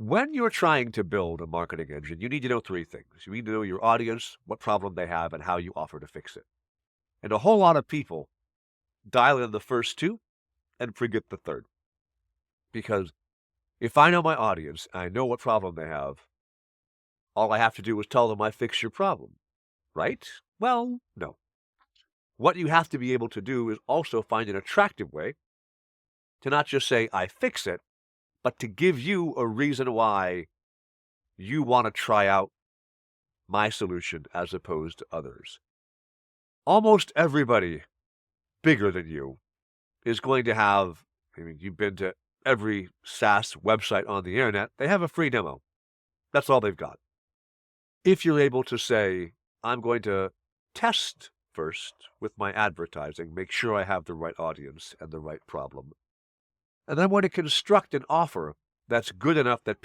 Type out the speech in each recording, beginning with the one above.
When you're trying to build a marketing engine, you need to know three things. You need to know your audience, what problem they have, and how you offer to fix it. And a whole lot of people dial in the first two and forget the third. Because if I know my audience, I know what problem they have, all I have to do is tell them I fix your problem, right? Well, no. What you have to be able to do is also find an attractive way to not just say, I fix it, but to give you a reason why you want to try out my solution as opposed to others. Almost everybody bigger than you is going to have, I mean, you've been to every SaaS website on the internet, they have a free demo. That's all they've got. If you're able to say, I'm going to test first with my advertising, make sure I have the right audience and the right problem. And I'm going to construct an offer that's good enough that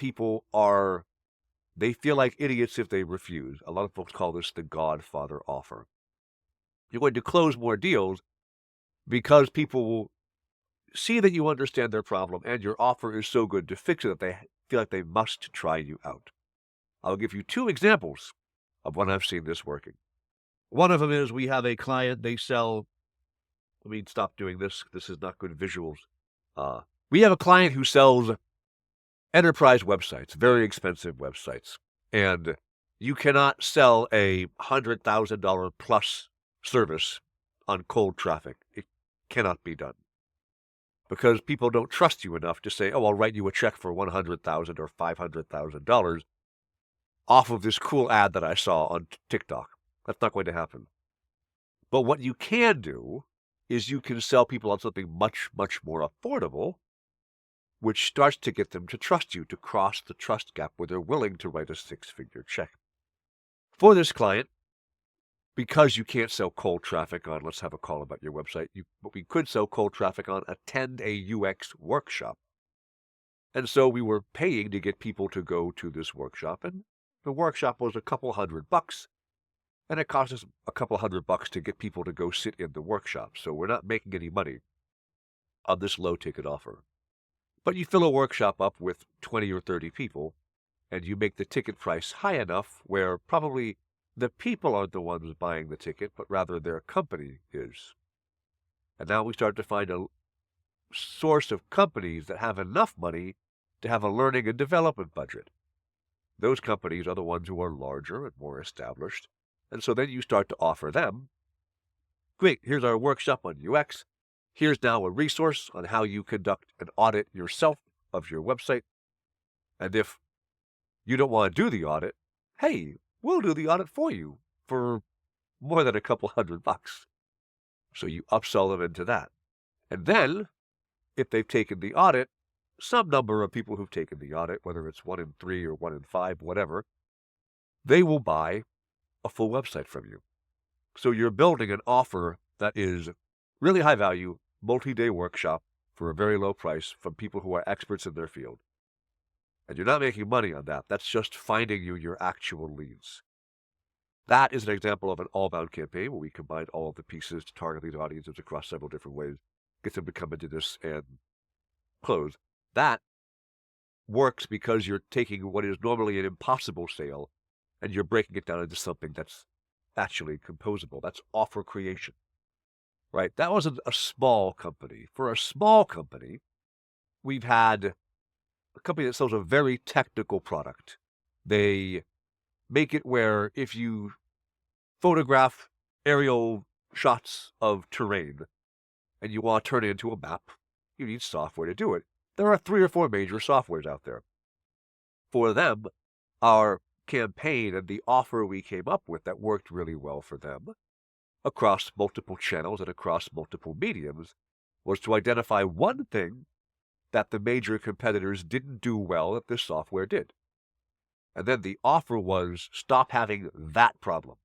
they feel like idiots if they refuse. A lot of folks call this the Godfather offer. You're going to close more deals because people will see that you understand their problem and your offer is so good to fix it that they feel like they must try you out. I'll give you two examples of when I've seen this working. One of them is we have a client, let me stop doing this. This is not good visuals. We have a client who sells enterprise websites, very expensive websites, and you cannot sell a $100,000 plus service on cold traffic. It cannot be done because people don't trust you enough to say, oh, I'll write you a check for $100,000 or $500,000 off of this cool ad that I saw on TikTok. That's not going to happen. But what you can do is you can sell people on something much, much more affordable, which starts to get them to trust you, to cross the trust gap where they're willing to write a six-figure check. For this client, because you can't sell cold traffic on, let's have a call about your website, but we could sell cold traffic on, attend a UX workshop. And so we were paying to get people to go to this workshop, and the workshop was a couple $100, and it cost us a couple $100 to get people to go sit in the workshop. So we're not making any money on this low-ticket offer. But you fill a workshop up with 20 or 30 people, and you make the ticket price high enough where probably the people aren't the ones buying the ticket, but rather their company is. And now we start to find a source of companies that have enough money to have a learning and development budget. Those companies are the ones who are larger and more established. And so then you start to offer them, great, here's our workshop on UX. Here's now a resource on how you conduct an audit yourself of your website. And if you don't want to do the audit, hey, we'll do the audit for you for more than a couple $100. So you upsell them into that. And then, if they've taken the audit, some number of people who've taken the audit, whether it's 1 in 3 or 1 in 5, whatever, they will buy a full website from you. So you're building an offer that is really high value, multi-day workshop for a very low price from people who are experts in their field. And you're not making money on that. That's just finding you your actual leads. That is an example of an all-bound campaign where we combine all of the pieces to target these audiences across several different ways, get them to come into this and close. That works because you're taking what is normally an impossible sale and you're breaking it down into something that's actually composable. That's offer creation, right? That wasn't a small company. For a small company, we've had a company that sells a very technical product. They make it where if you photograph aerial shots of terrain and you want to turn it into a map, you need software to do it. There are 3 or 4 major softwares out there. For them, our campaign and the offer we came up with that worked really well for them across multiple channels and across multiple mediums was to identify one thing that the major competitors didn't do well that this software did. And then the offer was stop having that problem.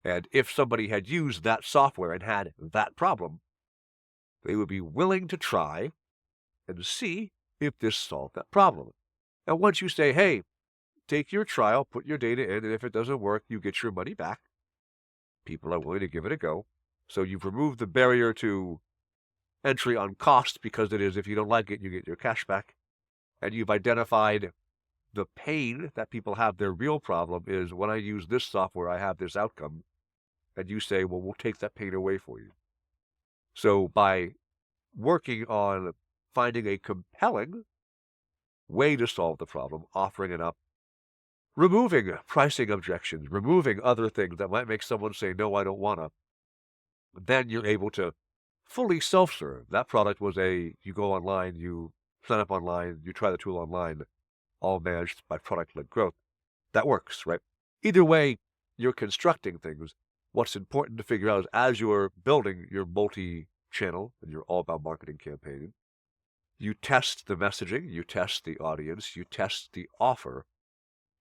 And if somebody had used that software and had that problem, they would be willing to try and see if this solved that problem. And once you say, hey, take your trial, put your data in, and if it doesn't work, you get your money back, people are willing to give it a go. So you've removed the barrier to entry on cost because it is if you don't like it, you get your cash back. And you've identified the pain that people have, their real problem is when I use this software, I have this outcome. And you say, well, we'll take that pain away for you. So by working on finding a compelling way to solve the problem, offering it up, removing pricing objections, removing other things that might make someone say, no, I don't want to, then you're able to fully self-serve. That product was you go online, you sign up online, you try the tool online, all managed by product-led growth. That works, right? Either way, you're constructing things. What's important to figure out is as you're building your multi-channel and your all-about marketing campaign, you test the messaging, you test the audience, you test the offer.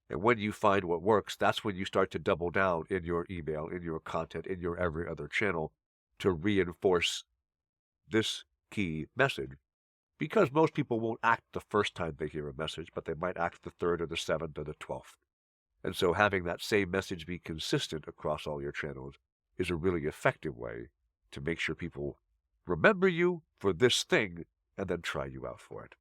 And when you find what works, that's when you start to double down in your email, in your content, in your every other channel to reinforce this key message. Because most people won't act the first time they hear a message, but they might act the third or the seventh or the 12th. And so having that same message be consistent across all your channels is a really effective way to make sure people remember you for this thing and then try you out for it.